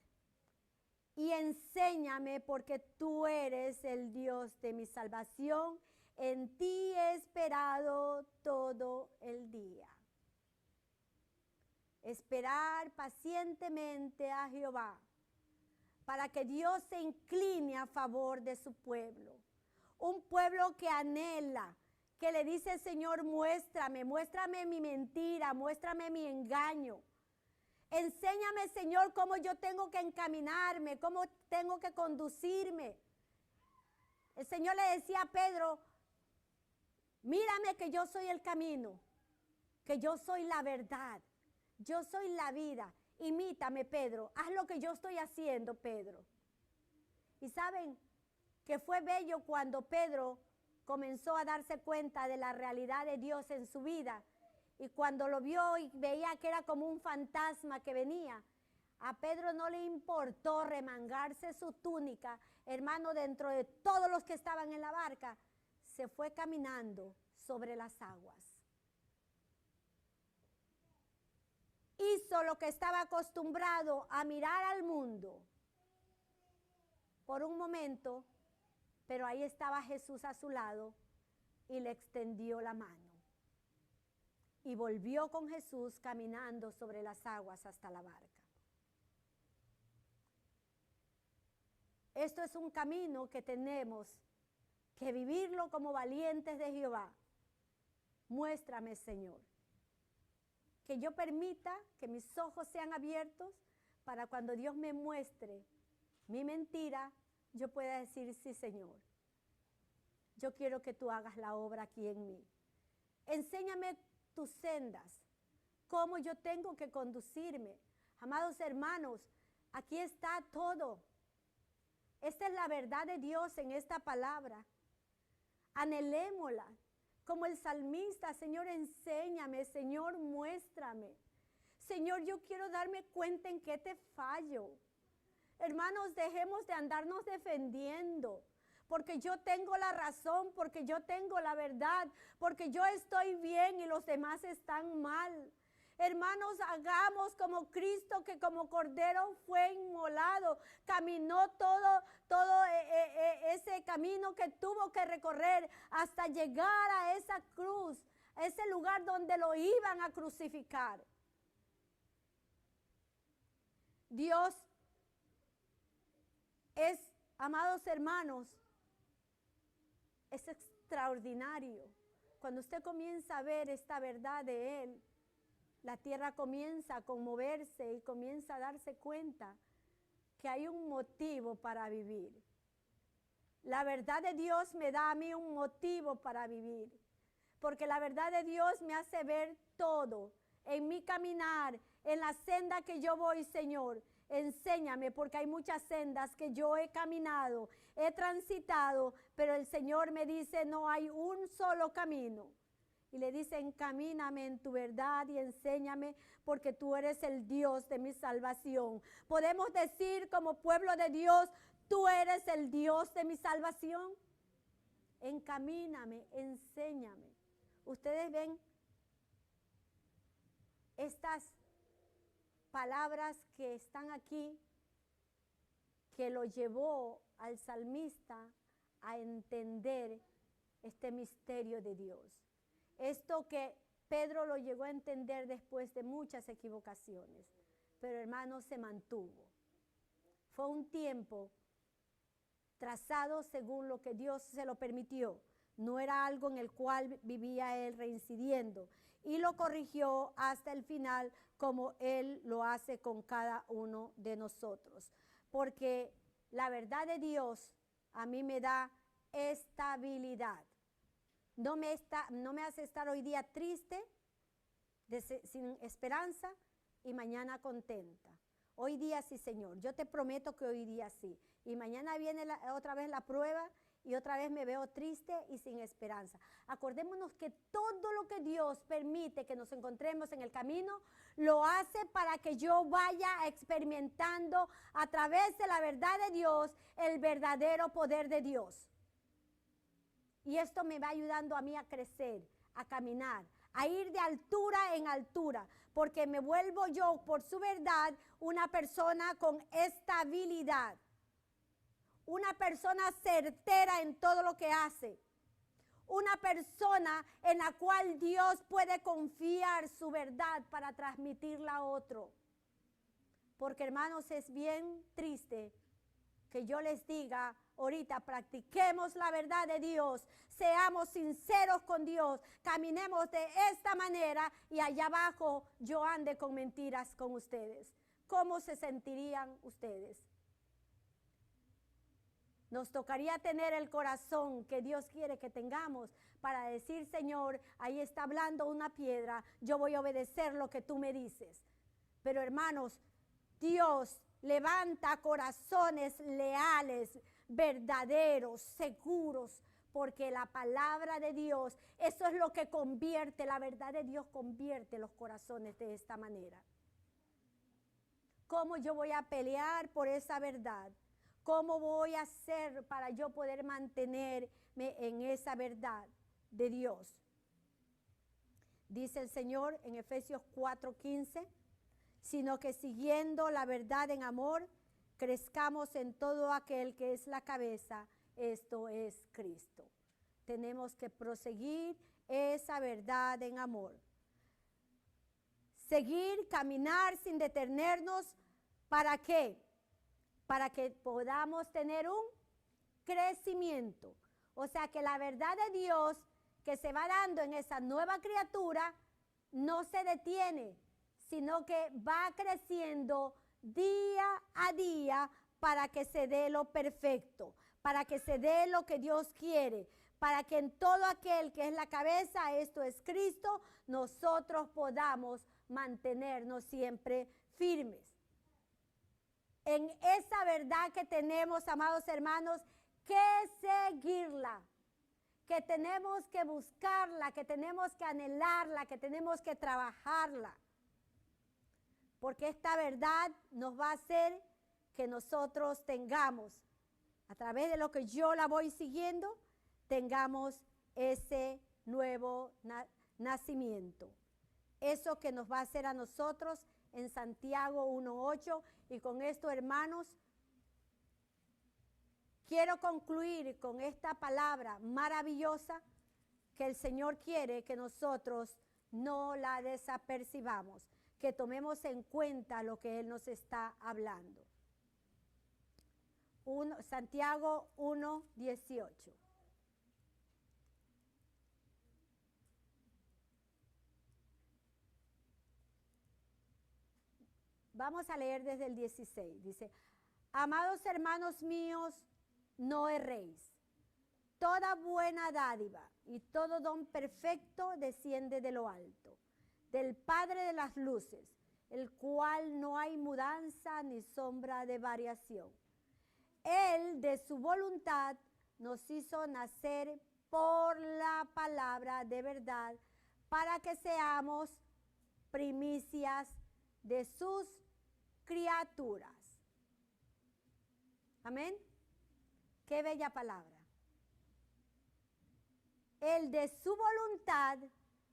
Y enséñame porque tú eres el Dios de mi salvación. En ti he esperado todo el día. Esperar pacientemente a Jehová para que Dios se incline a favor de su pueblo. Un pueblo que anhela, que le dice, Señor, muéstrame mi mentira, muéstrame mi engaño. Enséñame, Señor, cómo yo tengo que encaminarme, cómo tengo que conducirme. El Señor le decía a Pedro, mírame que yo soy el camino, que yo soy la verdad, yo soy la vida. Imítame, Pedro, haz lo que yo estoy haciendo, Pedro. Y saben que fue bello cuando Pedro comenzó a darse cuenta de la realidad de Dios en su vida. Y cuando lo vio y veía que era como un fantasma que venía, a Pedro no le importó remangarse su túnica, hermano, dentro de todos los que estaban en la barca, se fue caminando sobre las aguas. Hizo lo que estaba acostumbrado a mirar al mundo por un momento, pero ahí estaba Jesús a su lado y le extendió la mano. Y volvió con Jesús caminando sobre las aguas hasta la barca. Esto es un camino que tenemos que vivirlo como valientes de Jehová. Muéstrame, Señor, que yo permita que mis ojos sean abiertos para cuando Dios me muestre mi mentira, yo pueda decir, sí, Señor, yo quiero que tú hagas la obra aquí en mí. Enséñame tus sendas, cómo yo tengo que conducirme. Amados hermanos, aquí está todo. Esta es la verdad de Dios en esta palabra. Anhelémosla. Como el salmista, Señor, enséñame, Señor, muéstrame. Señor, yo quiero darme cuenta en qué te fallo. Hermanos, dejemos de andarnos defendiendo, porque yo tengo la razón, porque yo tengo la verdad, porque yo estoy bien y los demás están mal. Hermanos, hagamos como Cristo, que como cordero fue inmolado, caminó todo ese camino que tuvo que recorrer hasta llegar a esa cruz, a ese lugar donde lo iban a crucificar. Dios es, amados hermanos, es extraordinario. Cuando usted comienza a ver esta verdad de Él, la tierra comienza a conmoverse y comienza a darse cuenta que hay un motivo para vivir. La verdad de Dios me da a mí un motivo para vivir, porque la verdad de Dios me hace ver todo en mi caminar, en la senda que yo voy, Señor. Enséñame, porque hay muchas sendas que yo he caminado, he transitado, pero el Señor me dice, no hay un solo camino. Y le dice, encamíname en tu verdad y enséñame, porque tú eres el Dios de mi salvación. Podemos decir como pueblo de Dios, tú eres el Dios de mi salvación. Encamíname, enséñame. Ustedes ven estas palabras que están aquí, que lo llevó al salmista a entender este misterio de Dios. Esto que Pedro lo llegó a entender después de muchas equivocaciones, pero hermano, se mantuvo. Fue un tiempo trazado según lo que Dios se lo permitió. No era algo en el cual vivía él reincidiendo, y lo corrigió hasta el final, como Él lo hace con cada uno de nosotros. Porque la verdad de Dios a mí me da estabilidad. No me hace estar hoy día triste, sin esperanza, y mañana contenta. Hoy día sí, Señor, yo te prometo que hoy día sí. Y mañana viene otra vez la prueba y otra vez me veo triste y sin esperanza. Acordémonos que todo lo que Dios permite que nos encontremos en el camino, lo hace para que yo vaya experimentando a través de la verdad de Dios el verdadero poder de Dios. Y esto me va ayudando a mí a crecer, a caminar, a ir de altura en altura, porque me vuelvo yo, por su verdad, una persona con estabilidad, una persona certera en todo lo que hace, una persona en la cual Dios puede confiar su verdad para transmitirla a otro. Porque, hermanos, es bien triste que yo les diga ahorita, practiquemos la verdad de Dios, seamos sinceros con Dios, caminemos de esta manera y allá abajo yo ande con mentiras con ustedes. ¿Cómo se sentirían ustedes? Nos tocaría tener el corazón que Dios quiere que tengamos para decir, Señor, ahí está hablando una piedra, yo voy a obedecer lo que tú me dices. Pero, hermanos, Dios levanta corazones leales, verdaderos, seguros, porque la palabra de Dios, eso es lo que convierte, la verdad de Dios convierte los corazones de esta manera. ¿Cómo yo voy a pelear por esa verdad? ¿Cómo voy a hacer para yo poder mantenerme en esa verdad de Dios? Dice el Señor en Efesios 4:15, sino que siguiendo la verdad en amor, crezcamos en todo aquel que es la cabeza, esto es Cristo. Tenemos que proseguir esa verdad en amor. Seguir, caminar sin detenernos, ¿para qué? Para que podamos tener un crecimiento. O sea, que la verdad de Dios que se va dando en esa nueva criatura no se detiene, sino que va creciendo día a día para que se dé lo perfecto, para que se dé lo que Dios quiere, para que en todo aquel que es la cabeza, esto es Cristo, nosotros podamos mantenernos siempre firmes. En esa verdad que tenemos, amados hermanos, que seguirla, que tenemos que buscarla, que tenemos que anhelarla, que tenemos que trabajarla. Porque esta verdad nos va a hacer que nosotros tengamos, a través de lo que yo la voy siguiendo, tengamos ese nuevo nacimiento. Eso que nos va a hacer a nosotros en Santiago 1:8. Y con esto, hermanos, quiero concluir con esta palabra maravillosa que el Señor quiere que nosotros no la desapercibamos, que tomemos en cuenta lo que Él nos está hablando. Santiago 1:18. Vamos a leer desde el 16. Dice, amados hermanos míos, no erréis. Toda buena dádiva y todo don perfecto desciende de lo alto, del Padre de las luces, el cual no hay mudanza ni sombra de variación. Él, de su voluntad, nos hizo nacer por la palabra de verdad, para que seamos primicias de sus criaturas. Amén. Qué bella palabra. Él, de su voluntad,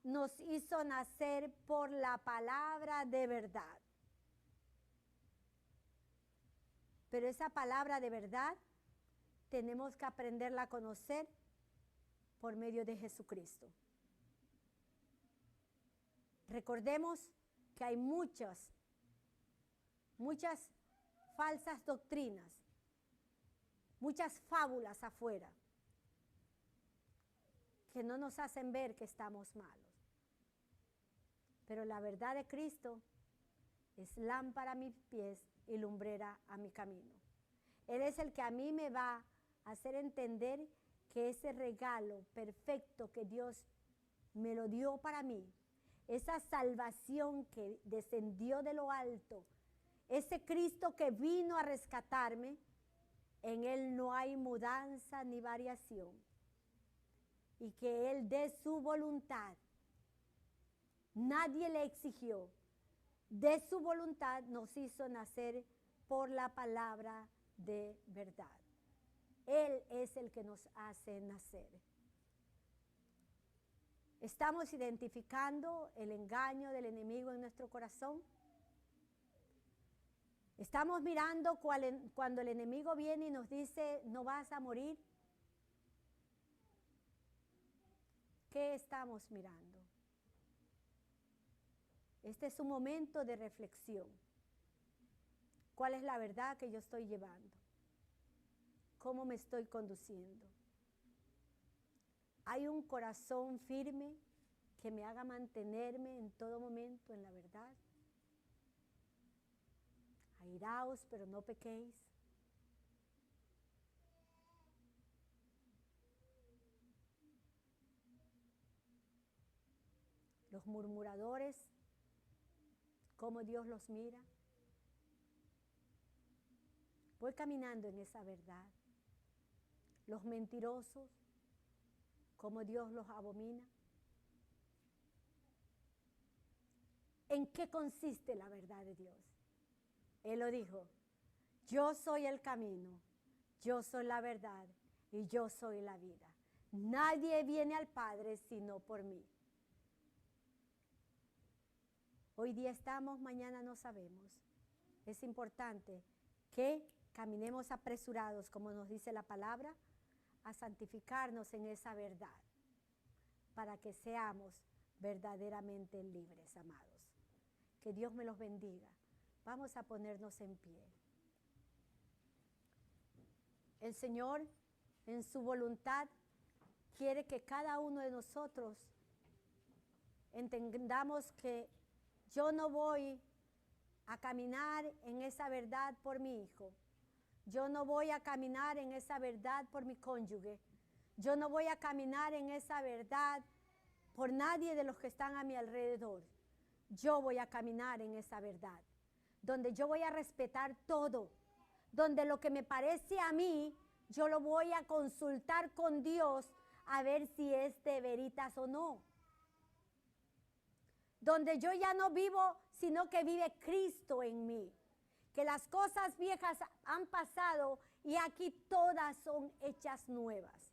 nos hizo nacer por la palabra de verdad. Pero esa palabra de verdad tenemos que aprenderla a conocer por medio de Jesucristo. Recordemos que hay muchas falsas doctrinas, muchas fábulas afuera que no nos hacen ver que estamos malos. Pero la verdad de Cristo es lámpara a mis pies y lumbrera a mi camino. Él es el que a mí me va a hacer entender que ese regalo perfecto que Dios me lo dio para mí, esa salvación que descendió de lo alto, ese Cristo que vino a rescatarme, en Él no hay mudanza ni variación. Y que Él de su voluntad, nadie le exigió, de su voluntad nos hizo nacer por la palabra de verdad. Él es el que nos hace nacer. ¿Estamos identificando el engaño del enemigo en nuestro corazón? ¿Estamos mirando cuando el enemigo viene y nos dice, no vas a morir? ¿Qué estamos mirando? Este es un momento de reflexión. ¿Cuál es la verdad que yo estoy llevando? ¿Cómo me estoy conduciendo? ¿Hay un corazón firme que me haga mantenerme en todo momento en la verdad? Airaos, pero no pequéis. Los murmuradores, cómo Dios los mira. Voy caminando en esa verdad. Los mentirosos, cómo Dios los abomina. ¿En qué consiste la verdad de Dios? Él lo dijo, yo soy el camino, yo soy la verdad y yo soy la vida. Nadie viene al Padre sino por mí. Hoy día estamos, mañana no sabemos. Es importante que caminemos apresurados, como nos dice la palabra, a santificarnos en esa verdad, para que seamos verdaderamente libres, amados. Que Dios me los bendiga. Vamos a ponernos en pie. El Señor, en su voluntad, quiere que cada uno de nosotros entendamos que yo no voy a caminar en esa verdad por mi hijo. Yo no voy a caminar en esa verdad por mi cónyuge. Yo no voy a caminar en esa verdad por nadie de los que están a mi alrededor. Yo voy a caminar en esa verdad, donde yo voy a respetar todo, donde lo que me parece a mí, yo lo voy a consultar con Dios a ver si es de veritas o no. Donde yo ya no vivo, sino que vive Cristo en mí. Que las cosas viejas han pasado y aquí todas son hechas nuevas.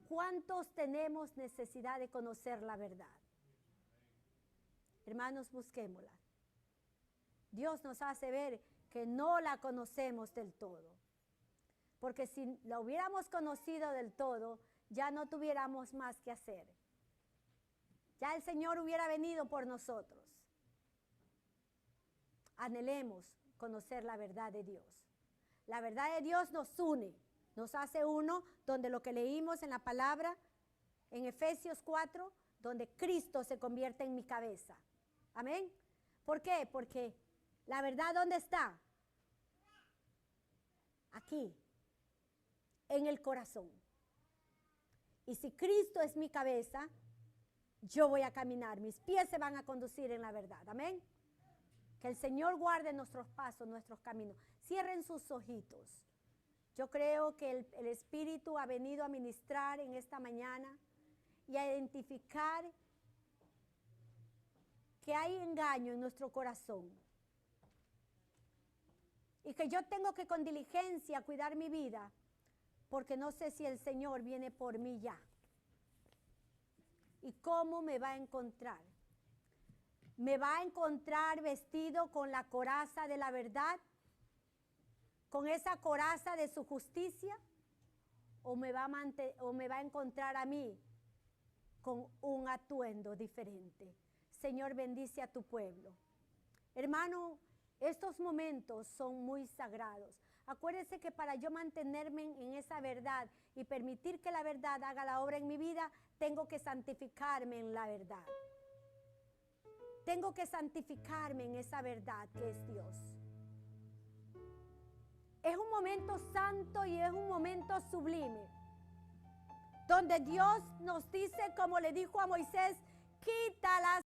¿Cuántos tenemos necesidad de conocer la verdad? Hermanos, busquémosla. Dios nos hace ver que no la conocemos del todo. Porque si la hubiéramos conocido del todo, ya no tuviéramos más que hacer. Ya el Señor hubiera venido por nosotros. Anhelemos conocer la verdad de Dios. La verdad de Dios nos une, nos hace uno, donde lo que leímos en la palabra, en Efesios 4, donde Cristo se convierte en mi cabeza. Amén. ¿Por qué? Porque la verdad, ¿dónde está? Aquí, en el corazón. Y si Cristo es mi cabeza, yo voy a caminar, mis pies se van a conducir en la verdad. Amén. Que el Señor guarde nuestros pasos, nuestros caminos. Cierren sus ojitos. Yo creo que el Espíritu ha venido a ministrar en esta mañana y a identificar que hay engaño en nuestro corazón. Y que yo tengo que con diligencia cuidar mi vida, porque no sé si el Señor viene por mí ya. ¿Y cómo me va a encontrar? ¿Me va a encontrar vestido con la coraza de la verdad? ¿Con esa coraza de su justicia? ¿O me va a encontrar a mí con un atuendo diferente? Señor, bendice a tu pueblo. Hermano, estos momentos son muy sagrados. Acuérdese que para yo mantenerme en esa verdad y permitir que la verdad haga la obra en mi vida, tengo que santificarme en la verdad. Tengo que santificarme en esa verdad que es Dios. Es un momento santo y es un momento sublime, donde Dios nos dice, como le dijo a Moisés, quita las